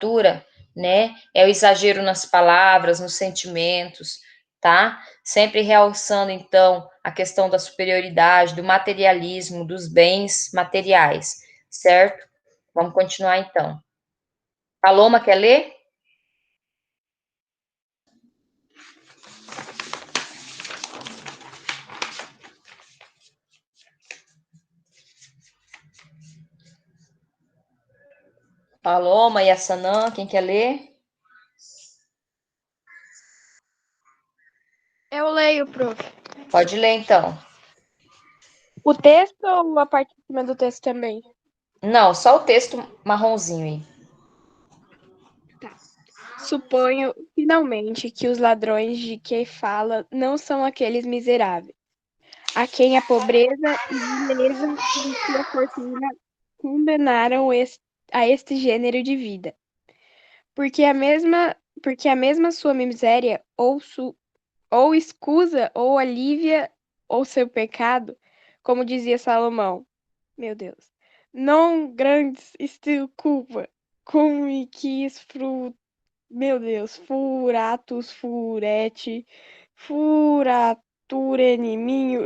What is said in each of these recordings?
cultura, né, é o exagero nas palavras, nos sentimentos, tá? Sempre realçando, então, a questão da superioridade, do materialismo, dos bens materiais, certo? Vamos continuar, então. Paloma, quer ler? Paloma e a Sanã, quem quer ler? Eu leio, prof. Pode ler, então. O texto ou a parte de cima do texto também? Não, só o texto marronzinho aí. Tá. Suponho, finalmente, que os ladrões de que fala não são aqueles miseráveis, a quem a pobreza e vileza de sua fortuna condenaram a este gênero de vida. Porque a mesma sua miséria ou escusa ou alivia ou seu pecado, como dizia Salomão. Meu Deus. Non grandes estil culpa, cum quis meu Deus, furatus furete, furature iniminho,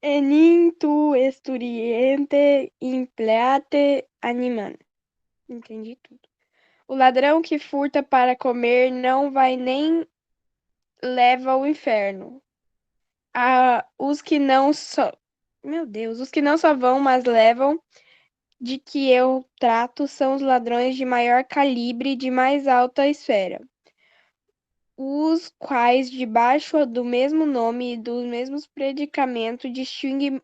enim tu esturiente impleate animan. Entendi tudo. O ladrão que furta para comer não vai nem leva ao inferno. Os que não só. Meu Deus, os que não só vão, mas levam, de que eu trato são os ladrões de maior calibre e de mais alta esfera, os quais, debaixo do mesmo nome e dos mesmos predicamentos, distingue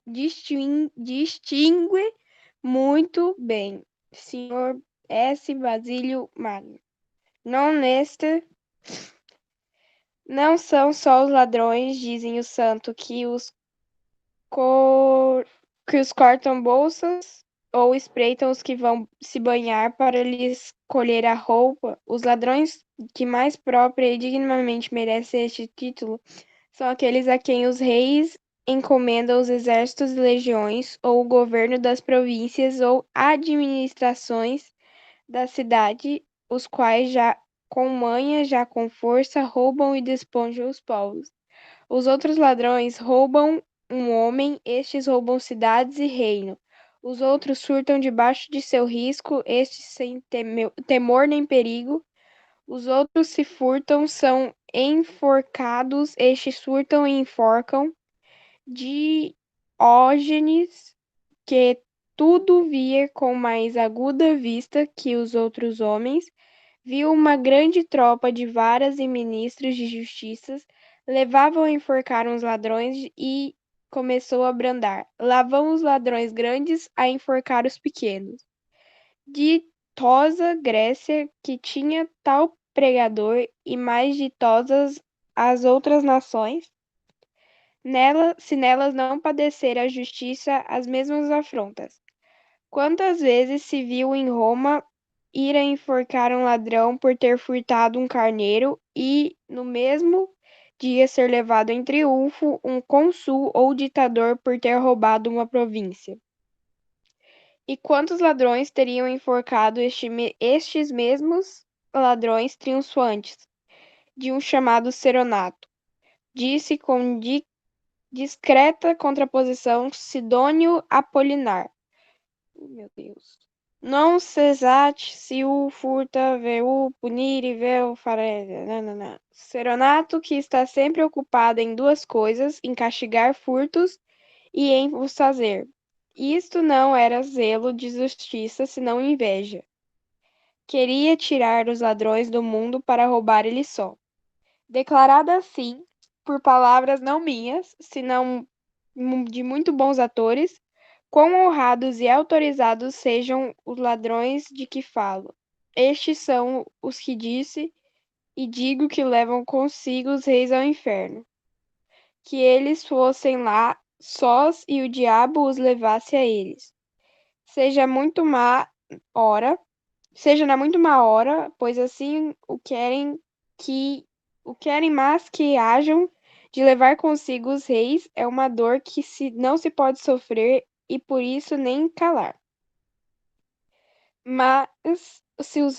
muito bem. Senhor S. Basílio Magno. Não neste. Não são só os ladrões, dizem o santo, que os cortam bolsas ou espreitam os que vão se banhar para lhes colher a roupa. Os ladrões que mais própria e dignamente merecem este título são aqueles a quem os reis encomendam os exércitos e legiões, ou o governo das províncias ou administrações da cidade, os quais já com manha, já com força, roubam e despojam os povos. Os outros ladrões roubam um homem, estes roubam cidades e reino. Os outros furtam debaixo de seu risco, estes sem temor nem perigo. Os outros se furtam, são enforcados, estes furtam e enforcam. Diógenes, que tudo via com mais aguda vista que os outros homens, viu uma grande tropa de varas e ministros de justiça, levavam a enforcar uns ladrões e começou a brandar. Lá vão os ladrões grandes a enforcar os pequenos. Ditosa Grécia, que tinha tal pregador, e mais ditosas as outras nações, se nelas não padecer a justiça as mesmas afrontas. Quantas vezes se viu em Roma ir a enforcar um ladrão por ter furtado um carneiro e, no mesmo dia, ser levado em triunfo um cônsul ou ditador por ter roubado uma província? E quantos ladrões teriam enforcado estes mesmos ladrões triunfantes, de um chamado Seronato? Disse com discreta contraposição Sidônio Apolinar. Meu Deus. Non cessat se o furta veu punire veu fare. Nanana. Seronato que está sempre ocupado em duas coisas, em castigar furtos e em os fazer. Isto não era zelo de justiça, senão inveja. Queria tirar os ladrões do mundo para roubar ele só. Declarada assim, por palavras não minhas, senão de muito bons atores, quão honrados e autorizados sejam os ladrões de que falo. Estes são os que disse e digo que levam consigo os reis ao inferno. Que eles fossem lá sós e o diabo os levasse a eles. Seja muito má hora, seja na muito má hora, pois assim o querem, mas que hajam de levar consigo os reis é uma dor não se pode sofrer e por isso nem calar. Mas se os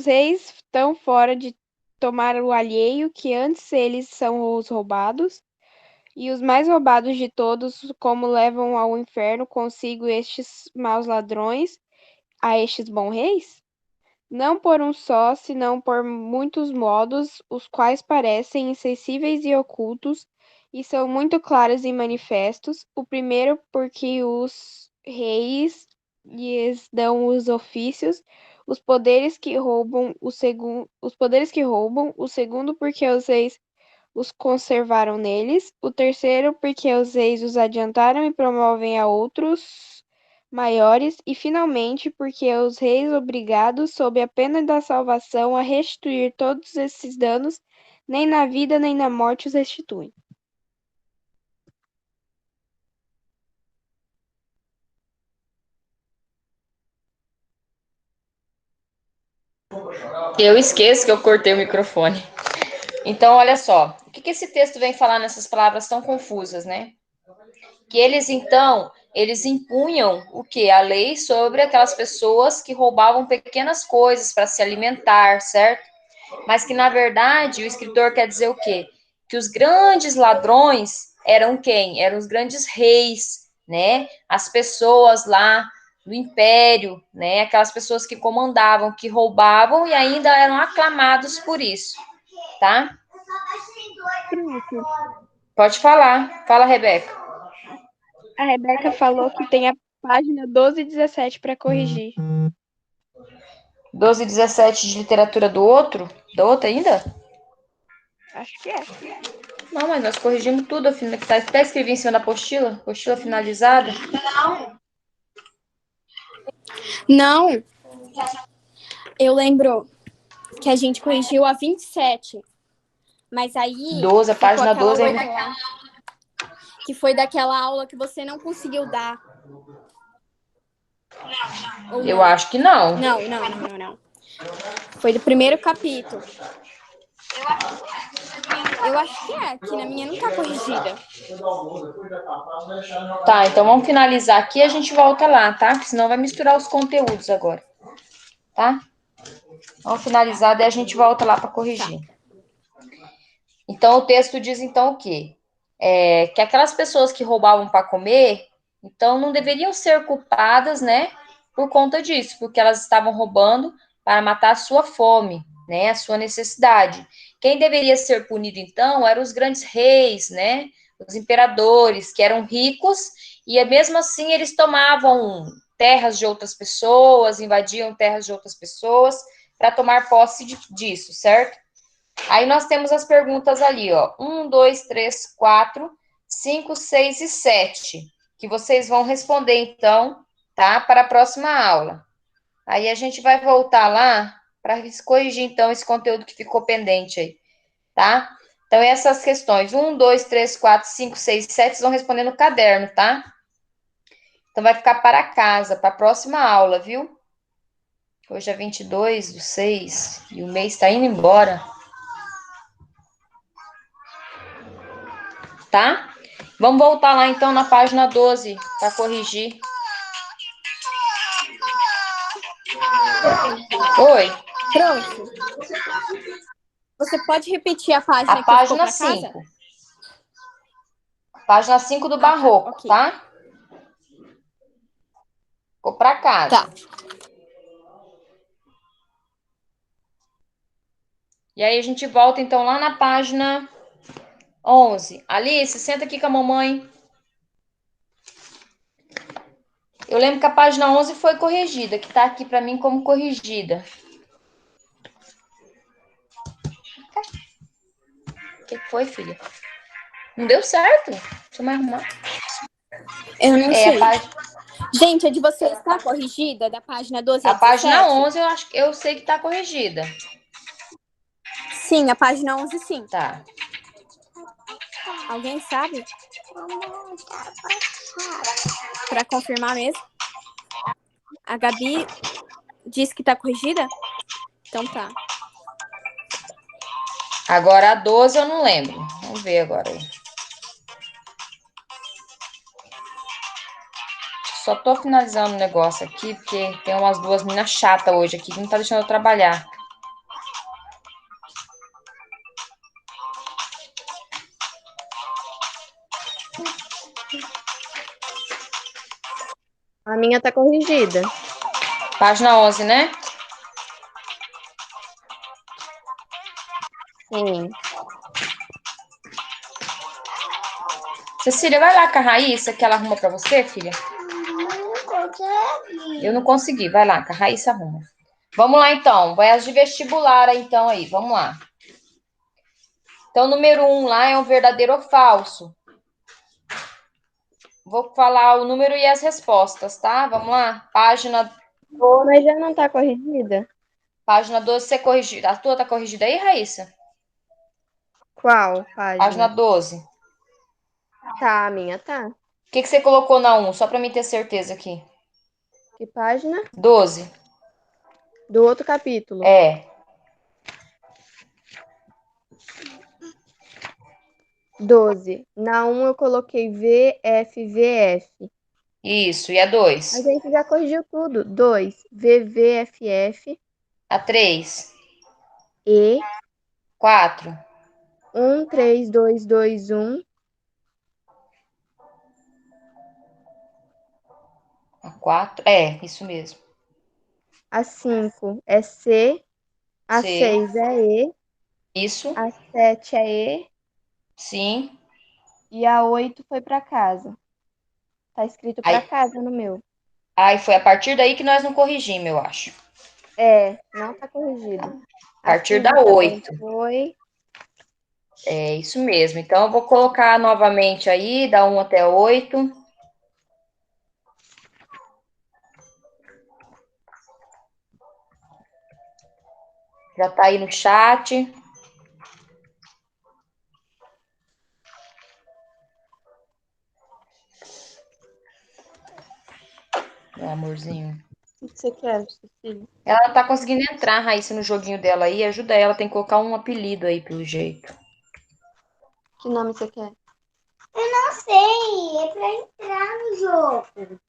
reis estão fora de tomar o alheio, que antes eles são os roubados, e os mais roubados de todos, como levam ao inferno consigo estes maus ladrões, a estes bons reis? Não por um só, senão por muitos modos, os quais parecem insensíveis e ocultos, e são muito claros e manifestos. O primeiro, porque os reis lhes dão os ofícios, os poderes que roubam, os poderes que roubam, o segundo, porque os reis os conservaram neles, o terceiro, porque os reis os adiantaram e promovem a outros maiores, e finalmente, porque os reis obrigados, sob a pena da salvação, a restituir todos esses danos, nem na vida nem na morte os restituem. Eu esqueço que eu cortei o microfone. Então, olha só, o que esse texto vem falar nessas palavras tão confusas, né? Que eles, então, eles impunham o quê? A lei sobre aquelas pessoas que roubavam pequenas coisas para se alimentar, certo? Mas que, na verdade, o escritor quer dizer o quê? Que os grandes ladrões eram quem? Eram os grandes reis, né? As pessoas lá do império, né? Aquelas pessoas que comandavam, que roubavam e ainda eram aclamados por isso, tá? Pronto. Pode falar. Fala, Rebeca. A Rebeca falou que tem a página 12 e 17 para corrigir. 12 e 17 de literatura do outro? Da outra ainda? Acho que é. Não, mas nós corrigimos tudo. Até escrevi em cima da apostila. Apostila finalizada. Não, eu lembro que a gente corrigiu a 27. Mas aí 12, a ficou página aquela 12 outra ainda. lá, que foi daquela aula que você não conseguiu dar. Ou Eu não? acho que não. Não. Foi do primeiro capítulo. Eu acho que na minha não tá corrigida. Tá, então vamos finalizar aqui e a gente volta lá, tá? Porque senão vai misturar os conteúdos agora. Tá? Vamos finalizar, daí a gente volta lá para corrigir. Então, o texto diz, então, o quê? Que aquelas pessoas que roubavam para comer, então, não deveriam ser culpadas, né? Por conta disso, porque elas estavam roubando para matar a sua fome, né? A sua necessidade. Quem deveria ser punido, então, eram os grandes reis, né? Os imperadores, que eram ricos, e mesmo assim eles tomavam terras de outras pessoas, invadiam terras de outras pessoas, para tomar posse disso, certo? Aí nós temos as perguntas ali, ó. 1, 2, 3, 4, 5, 6 e 7. Que vocês vão responder, então, tá? Para a próxima aula. Aí a gente vai voltar lá para corrigir, então, esse conteúdo que ficou pendente aí, tá? Então, essas questões, 1, 2, 3, 4, 5, 6 e 7, vocês vão responder no caderno, tá? Então, vai ficar para casa, para a próxima aula, viu? Hoje é 22/6 e o mês está indo embora. Tá? Vamos voltar lá então na página 12 para corrigir. Oi. Pronto. Você pode repetir a página A que ficou página pra casa? 5. Página 5 do Barroco, okay. tá? Ficou para casa. Tá. E aí a gente volta então lá na página 11. Alice, senta aqui com a mamãe. Eu lembro que a página 11 foi corrigida, que tá aqui para mim como corrigida. O que foi, filha? Não deu certo? Deixa eu me arrumar. Eu não sei. A página... Gente, a de vocês está corrigida? Da página 12 a 17? A página 11 eu sei que tá corrigida. Sim, a página 11 sim. Tá. Alguém sabe? Para confirmar mesmo. A Gabi disse que tá corrigida? Então tá. Agora a 12 eu não lembro. Vamos ver agora aí. Só tô finalizando o negócio aqui, porque tem umas duas meninas chatas hoje aqui que não tá deixando eu trabalhar. A minha tá corrigida. Página 11, né? Sim. Cecília, vai lá com a Raíssa, que ela arruma pra você, filha. Eu não consegui. Vai lá, que a Raíssa arruma. Vamos lá, então. Vai as de vestibular, então, aí. Vamos lá. Então, número 1 lá é um verdadeiro ou falso. Vou falar o número e as respostas, tá? Vamos lá. Mas já não tá corrigida? Página 12, você corrigiu. A tua tá corrigida aí, Raíssa? Qual Página página? 12. Tá, a minha tá. O que você colocou na 1? Só pra mim ter certeza aqui. Que página? 12. Do outro capítulo. É. 12. Na 1 eu coloquei VFVF. Isso. E a A 2? gente já corrigiu tudo. 2. VVFF. A 3? E 4? 13221. A 4? É, isso mesmo. A 5 é C. A C. 6 é E. Isso. A 7 é E. Sim. E a 8 foi pra casa. Tá escrito pra Aí, casa no meu. aí foi a partir daí que nós não corrigimos, eu acho. É, não tá corrigido. A A partir da 5 também 8. foi. É isso mesmo. Então, eu vou colocar novamente aí, da 1 até 8. Já tá aí no chat. Meu amorzinho. O que você quer, Cecília? Ela não tá conseguindo entrar, Raíssa, no joguinho dela aí. Ajuda ela, tem que colocar um apelido aí, pelo jeito. Que nome você quer? Não sei, é pra entrar no jogo.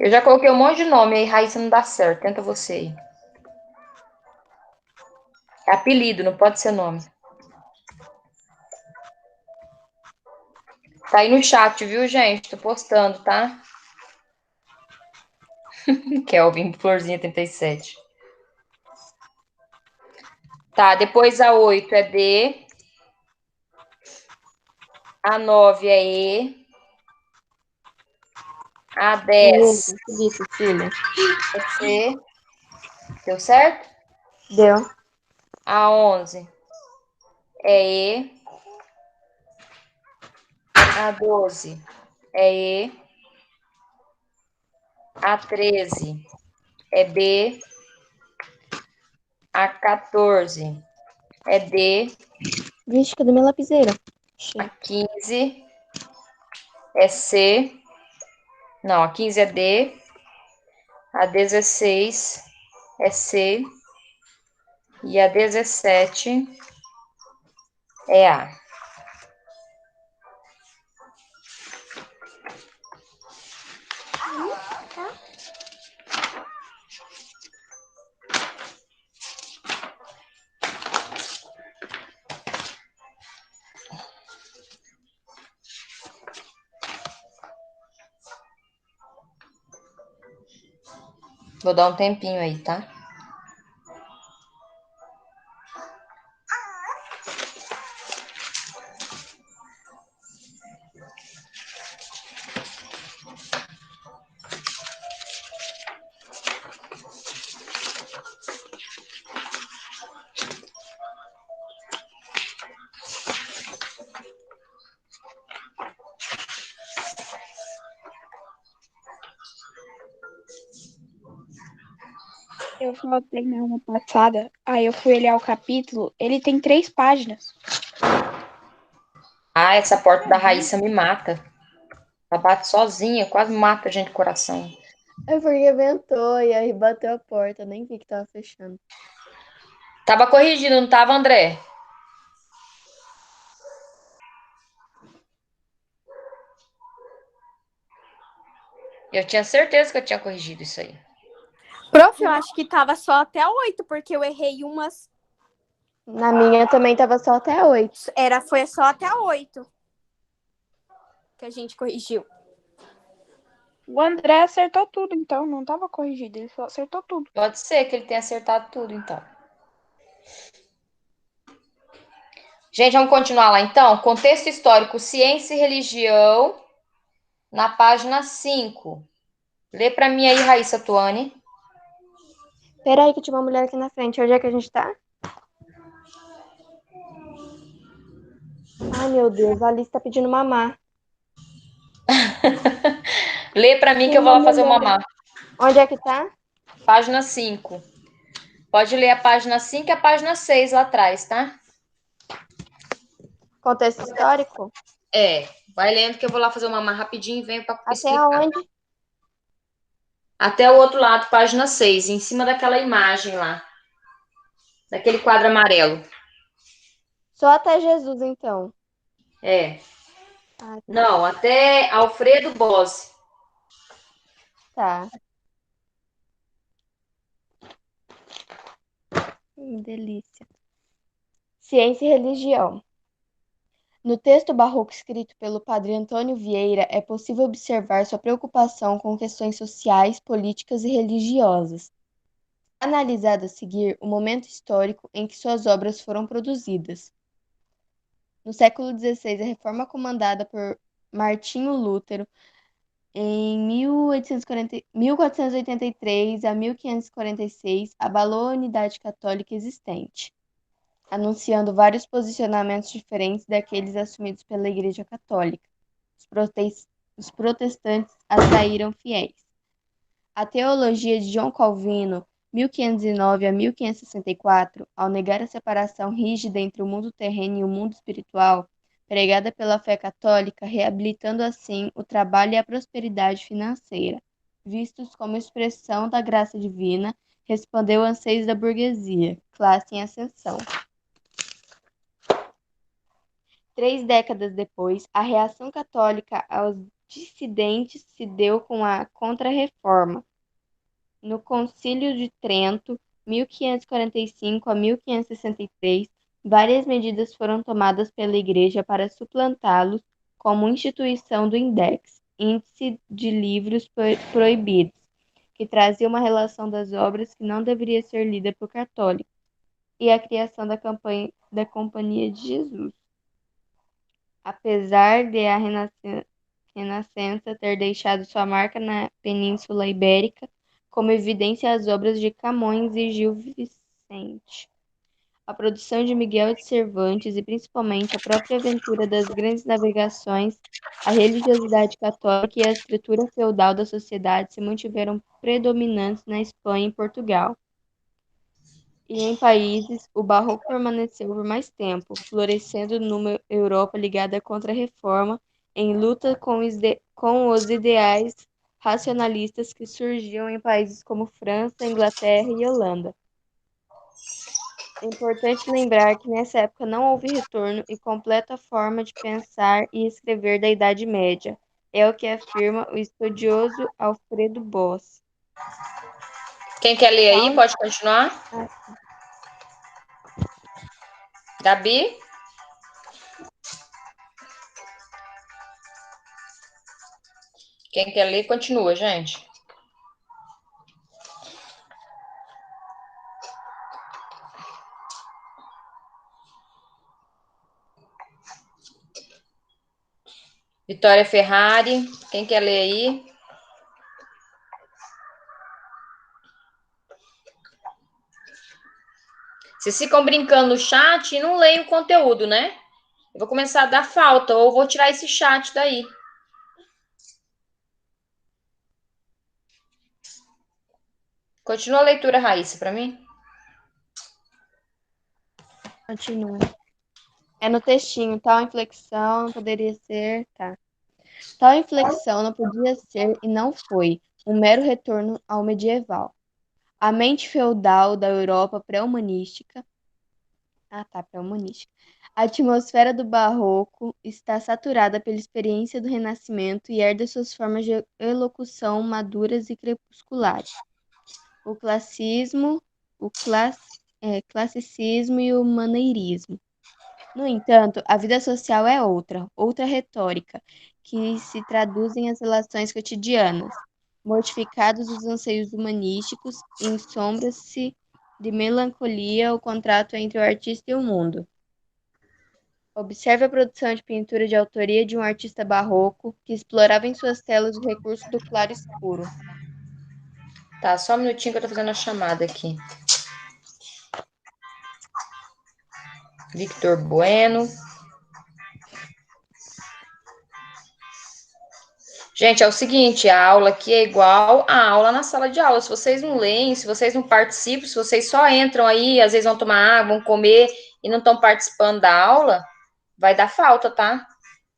Eu já coloquei um monte de nome aí, Raíssa, não dá certo. Tenta você aí. É apelido, não pode ser nome. Tá aí no chat, viu, gente? Tô postando, tá? Kelvin, Florzinha 37. Tá, depois a 8 é D. A 9 é E. A 10 Consegui, Cecília. é C. Deu certo? Deu. A 11 é E. A 12 é E. A 13 é B. A 14 é D. Vixe, cadê minha lapiseira? A Achei. 15 é C. Não, a 15 é D. A 16 é C. E a 17 é A. Vou dar um tempinho aí, tá? Eu faltei na aula passada, aí eu fui olhar o capítulo, ele tem 3 páginas. Ah, essa porta da Raíssa me mata. Ela bate sozinha, quase mata a gente do coração. É porque ventou e aí bateu a porta. Nem vi que tava fechando. Tava corrigindo, não tava, André? Eu tinha certeza que eu tinha corrigido isso aí. Prof, eu acho que tava só até 8, porque eu errei umas. Na minha também tava só até 8. Foi só até 8 que a gente corrigiu. O André acertou tudo, então não tava corrigido, ele só acertou tudo. Pode ser que ele tenha acertado tudo, então. Gente, vamos continuar lá, então. Contexto histórico, ciência e religião, na página 5. Lê para mim aí, Raíssa Tuane. Peraí que tinha uma mulher aqui na frente. Onde é que a gente tá? Ai, meu Deus, a Alice tá pedindo mamar. Lê para mim Tem que eu vou uma lá fazer o mulher. mamar. Onde é que tá? Página 5. Pode ler a página 5 e a página 6 lá atrás, tá? Contexto histórico? Vai lendo que eu vou lá fazer o mamar rapidinho e venho para Até explicar. onde? Até o outro lado, página 6, em cima daquela imagem lá. Daquele quadro amarelo. Só até Jesus, então. É. Ah, Não, até Alfredo Bose. tá. Delícia. Ciência e religião. No texto barroco escrito pelo padre Antônio Vieira, é possível observar sua preocupação com questões sociais, políticas e religiosas. Analisado a seguir o momento histórico em que suas obras foram produzidas. No século XVI, a reforma comandada por Martinho Lutero, em 1483 a 1546, abalou a unidade católica existente, anunciando vários posicionamentos diferentes daqueles assumidos pela Igreja Católica. Os protestantes atraíram fiéis. A teologia de João Calvino, 1509 a 1564, ao negar a separação rígida entre o mundo terreno e o mundo espiritual, pregada pela fé católica, reabilitando assim o trabalho e a prosperidade financeira, vistos como expressão da graça divina, respondeu anseios da burguesia, classe em ascensão. 3 décadas depois, a reação católica aos dissidentes se deu com a Contra-Reforma. No Concílio de Trento, 1545 a 1563, várias medidas foram tomadas pela Igreja para suplantá-los como instituição do Index, Índice de Livros Proibidos, que trazia uma relação das obras que não deveria ser lida por católicos, e a criação da Companhia de Jesus. Apesar de a Renascença ter deixado sua marca na Península Ibérica, como evidência as obras de Camões e Gil Vicente, a produção de Miguel de Cervantes e principalmente a própria aventura das grandes navegações, a religiosidade católica e a estrutura feudal da sociedade se mantiveram predominantes na Espanha e Portugal. E em países, o barroco permaneceu por mais tempo, florescendo numa Europa ligada à Contra-Reforma, em luta com os ideais racionalistas que surgiam em países como França, Inglaterra e Holanda. É importante lembrar que nessa época não houve retorno e completa forma de pensar e escrever da Idade Média. É o que afirma o estudioso Alfredo Boss. Quem quer ler aí, pode continuar. Gabi? Quem quer ler, continua, gente. Vitória Ferrari, quem quer ler aí? Vocês ficam brincando no chat e não leem o conteúdo, né? Eu vou começar a dar falta, ou vou tirar esse chat daí. Continua a leitura, Raíssa, para mim. Continua. É no textinho, tal inflexão não poderia ser, tá. Tal inflexão não podia ser e não foi um mero retorno ao medieval. A mente feudal da Europa pré-humanística Ah, tá, para humanística. A atmosfera do barroco está saturada pela experiência do Renascimento e herda suas formas de elocução maduras e crepusculares. O classicismo, classicismo e o maneirismo. No entanto, a vida social é outra retórica, que se traduz em as relações cotidianas. Mortificados os anseios humanísticos, ensombra-se de melancolia o contrato entre o artista e o mundo. Observe a produção de pintura de autoria de um artista barroco que explorava em suas telas o recurso do claro escuro. Tá, só um minutinho que eu tô fazendo a chamada aqui. Victor Bueno. Gente, é o seguinte, a aula aqui é igual a aula na sala de aula. Se vocês não leem, se vocês não participam, se vocês só entram aí, às vezes vão tomar água, vão comer e não estão participando da aula, vai dar falta, tá?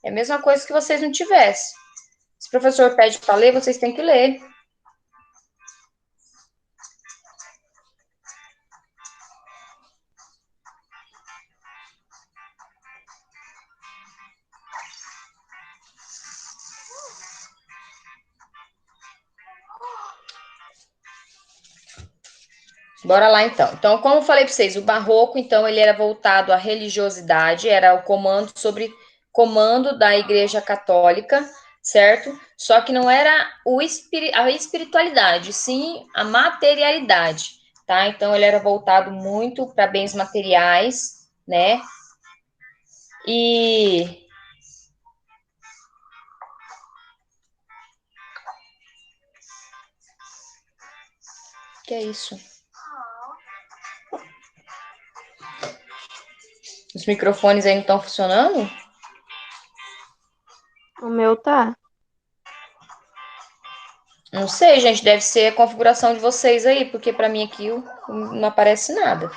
É a mesma coisa que vocês não tivessem. Se o professor pede para ler, vocês têm que ler. Bora lá, então. Então, como eu falei para vocês, o barroco, então, ele era voltado à religiosidade, era o comando da Igreja Católica, certo? Só que não era a espiritualidade, sim a materialidade, tá? Então, ele era voltado muito para bens materiais, né? E que é isso? Os microfones aí não estão funcionando? O meu tá. Não sei, gente, deve ser a configuração de vocês aí, porque para mim aqui não aparece nada.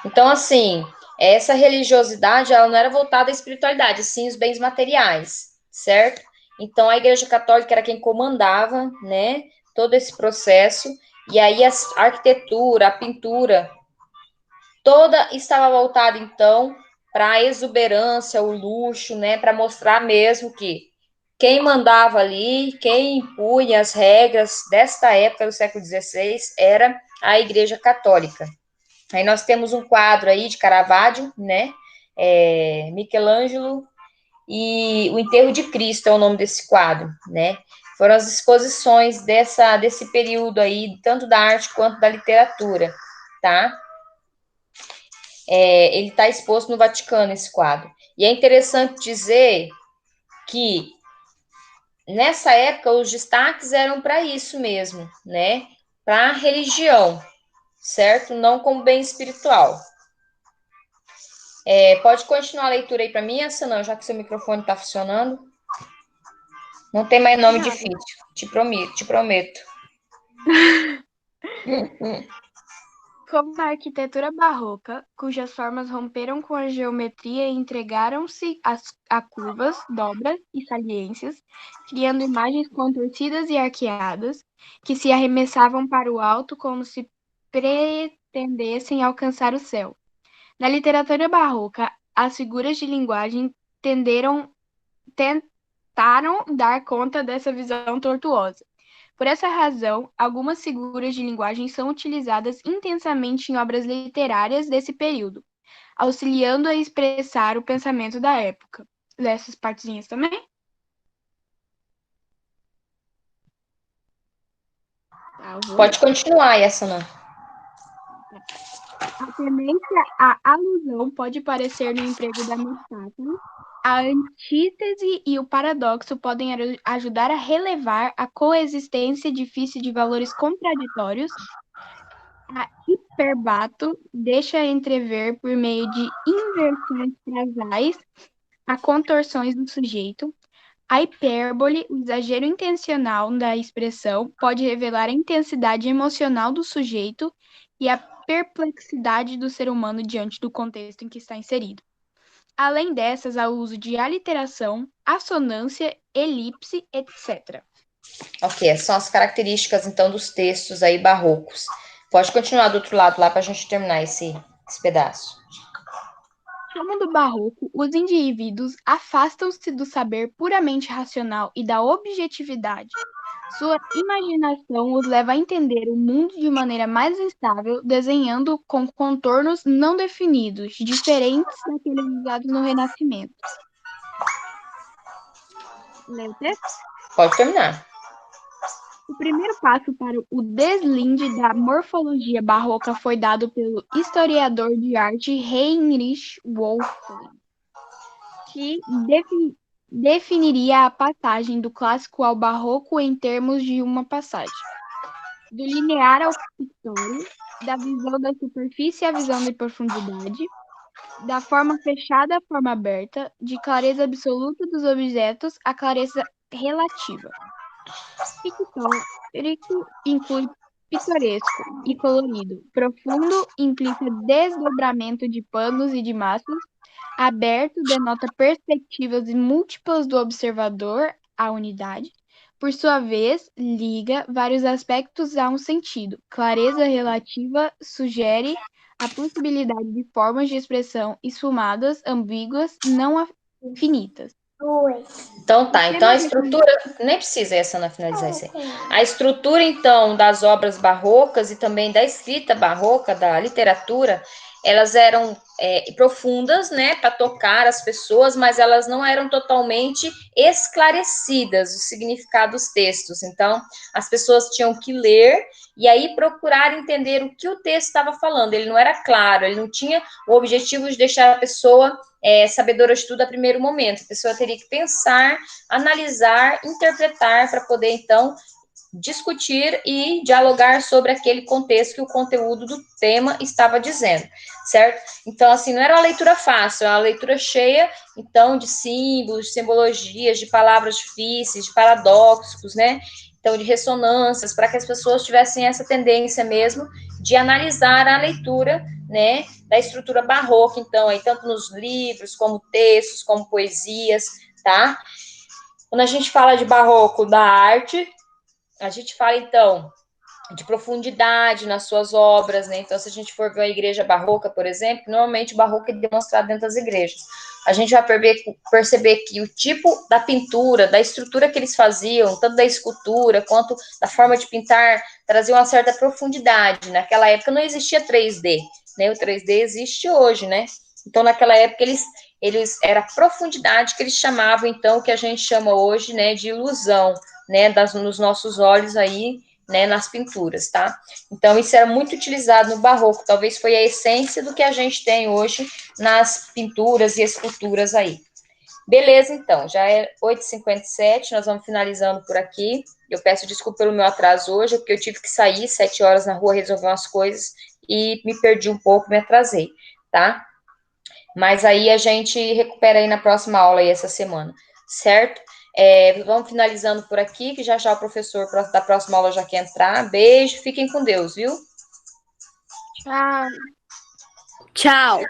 Então, assim, essa religiosidade, ela não era voltada à espiritualidade, sim os bens materiais, certo? Então, a Igreja Católica era quem comandava, né, todo esse processo, e aí a arquitetura, a pintura, toda estava voltada, então, para a exuberância, o luxo, né, para mostrar mesmo que quem mandava ali, quem impunha as regras desta época do século XVI era a Igreja Católica. Aí nós temos um quadro aí de Caravaggio, né? Michelangelo e o Enterro de Cristo é o nome desse quadro, né? Foram as exposições desse período aí, tanto da arte quanto da literatura, tá? Ele está exposto no Vaticano, esse quadro. E é interessante dizer que nessa época os destaques eram para isso mesmo, né? Para a religião, certo? Não como bem espiritual. Pode continuar a leitura aí para mim, Assanã, já que seu microfone está funcionando. Não tem mais nome Nada. difícil, te prometo. Como na arquitetura barroca, cujas formas romperam com a geometria e entregaram-se a curvas, dobras e saliências, criando imagens contorcidas e arqueadas, que se arremessavam para o alto como se pretendessem alcançar o céu. Na literatura barroca, as figuras de linguagem tentaram dar conta dessa visão tortuosa. Por essa razão, algumas figuras de linguagem são utilizadas intensamente em obras literárias desse período, auxiliando a expressar o pensamento da época. Dessas partezinhas também? Pode continuar, Assanã. A tendência à alusão pode parecer no emprego da metáfora. A antítese e o paradoxo podem ajudar a relevar a coexistência difícil de valores contraditórios. A hiperbato deixa entrever, por meio de inversões frasais, a contorções do sujeito. A hipérbole, o exagero intencional da expressão, pode revelar a intensidade emocional do sujeito e a perplexidade do ser humano diante do contexto em que está inserido. Além dessas, há o uso de aliteração, assonância, elipse, etc. Ok, essas são as características, então, dos textos aí barrocos. Pode continuar do outro lado lá para a gente terminar esse pedaço. Como no Barroco, os indivíduos afastam-se do saber puramente racional e da objetividade. Sua imaginação os leva a entender o mundo de maneira mais instável, desenhando com contornos não definidos, diferentes daqueles usados no Renascimento. Lê o texto? Pode terminar. O primeiro passo para o deslinde da morfologia barroca foi dado pelo historiador de arte Heinrich Wolffling, que definiria a passagem do clássico ao barroco em termos de uma passagem do linear ao pictório, da visão da superfície à visão da profundidade, da forma fechada à forma aberta, de clareza absoluta dos objetos à clareza relativa. Pictórico inclui pitoresco e colorido. Profundo implica desdobramento de panos e de massas. Aberto denota perspectivas múltiplas do observador à unidade. Por sua vez, liga vários aspectos a um sentido. Clareza relativa sugere a possibilidade de formas de expressão esfumadas, ambíguas, não finitas. Então tá, então a estrutura, nem precisa essa na finalização. A estrutura, então, das obras barrocas e também da escrita barroca, da literatura, elas eram profundas, né, para tocar as pessoas, mas elas não eram totalmente esclarecidas, o significado dos textos. Então, as pessoas tinham que ler e aí procurar entender o que o texto estava falando. Ele não era claro, ele não tinha o objetivo de deixar a pessoa sabedora de tudo a primeiro momento. A pessoa teria que pensar, analisar, interpretar para poder, então, discutir e dialogar sobre aquele contexto que o conteúdo do tema estava dizendo, certo? Então, assim, não era uma leitura fácil, era uma leitura cheia, então, de símbolos, de simbologias, de palavras difíceis, de paradoxos, né? Então, de ressonâncias, para que as pessoas tivessem essa tendência mesmo de analisar a leitura, né, da estrutura barroca, então, aí, tanto nos livros, como textos, como poesias, tá? Quando a gente fala de barroco da arte, a gente fala, então, de profundidade nas suas obras, né? Então, se a gente for ver a igreja barroca, por exemplo, normalmente o barroco é demonstrado dentro das igrejas. A gente vai perceber que o tipo da pintura, da estrutura que eles faziam, tanto da escultura quanto da forma de pintar, trazia uma certa profundidade. Naquela época não existia 3D, né? O 3D existe hoje, né? Então, naquela época, eles era a profundidade que eles chamavam, então, o que a gente chama hoje, né, de ilusão, né, nos nossos olhos aí, né, nas pinturas, tá? Então, isso era muito utilizado no barroco, talvez foi a essência do que a gente tem hoje nas pinturas e esculturas aí. Beleza, então, já é 8h57, nós vamos finalizando por aqui. Eu peço desculpa pelo meu atraso hoje, porque eu tive que sair 7 horas na rua resolver umas coisas e me perdi um pouco, me atrasei, tá? Mas aí a gente recupera aí na próxima aula aí essa semana, certo? Vamos finalizando por aqui, que já já o professor da próxima aula já quer entrar. Beijo, fiquem com Deus, viu? Tchau. Tchau.